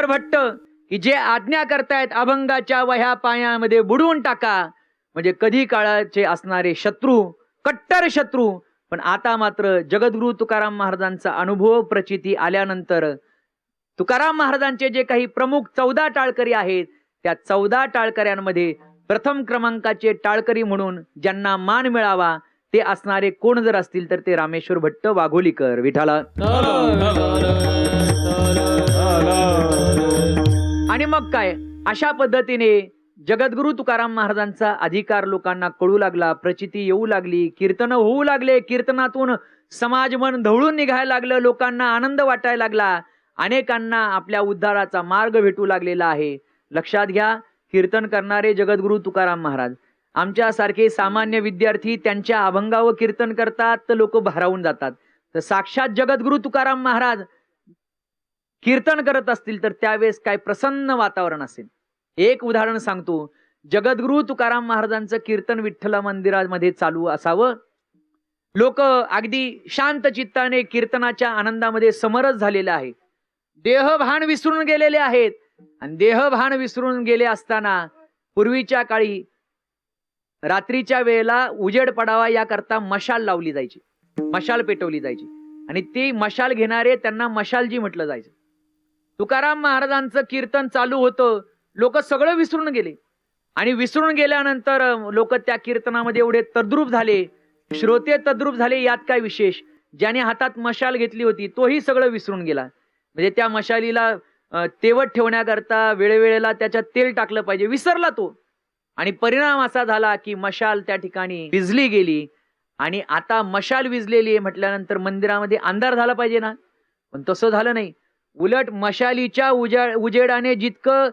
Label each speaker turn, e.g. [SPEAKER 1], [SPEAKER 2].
[SPEAKER 1] रामेश्वर भट्ट की जे आज्ञा करतायत अभंगाच्या वह्या पायामध्ये बुडवून टाका, म्हणजे कधी काळाचे असणारे शत्रू, कट्टर शत्रू. पण आता मात्र जगद्गुरु तुकाराम महाराजांचा अनुभव प्रचिती आल्यानंतर तुकाराम महाराजांचे जे काही प्रमुख 14 टाळकरी आहेत, त्या 14 टाळकऱ्यांमध्ये प्रथम क्रमांकाचे टाळकरी म्हणून ज्यांना मान मिळावा ते असणारे कोण जर असतील तर ते रामेश्वर भट्ट वाघोलीकर. विठाला. आणि मग काय, अशा पद्धतीने जगद्गुरु तुकाराम महाराजांचा अधिकार लोकांना कळू लागला, प्रचिती येऊ लागली, कीर्तन होऊ लागले, कीर्तनातून समाज मन ढवळून निघायला लागलं, लोकांना आनंद वाटायला लागला, अनेकांना आपल्या उद्धाराचा मार्ग भेटू लागलेला आहे. लक्षात घ्या, कीर्तन करणारे जगद्गुरु तुकाराम महाराज, आमच्यासारखे सामान्य विद्यार्थी त्यांच्या अभंगावर कीर्तन करतात तर लोक भारावून जातात. तर साक्षात जगद्गुरु तुकाराम महाराज कीर्तन करत असतील तर त्यावेळेस काय प्रसन्न वातावरण असेल. एक उदाहरण सांगतो. जगद्गुरु तुकाराम महाराजांचं कीर्तन विठ्ठल मंदिरामध्ये चालू असावं, लोक अगदी शांत चित्ताने कीर्तनाच्या आनंदामध्ये समरस झालेले आहे, देहभान विसरून गेलेले आहेत. आणि देहभान विसरून गेले असताना पूर्वीच्या काळी रात्रीच्या वेळेला उजेड पडावा याकरता मशाल लावली जायची, मशाल पेटवली जायची, आणि ती मशाल घेणारे त्यांना मशालजी म्हटलं जायचं. तुकाराम महाराजांचं कीर्तन चालू होतं, लोक सगळं विसरून गेले, आणि विसरून गेल्यानंतर लोक त्या कीर्तनामध्ये एवढे तद्रूप झाले, श्रोते तद्रूप झाले. यात काय विशेष, ज्याने हातात मशाल घेतली होती तोही सगळं विसरून गेला. म्हणजे त्या मशालीला तेवत ठेवण्याकरता वेळेवेळेला त्याच्यात तेल टाकलं पाहिजे, विसरला तो. आणि परिणाम असा झाला की मशाल त्या ठिकाणी विझली गेली. आणि आता मशाल विझलेली आहे म्हटल्यानंतर मंदिरामध्ये अंधार झाला पाहिजे ना, पण तसं झालं नाही. उलट मशालीच्या उजेडाने जितकं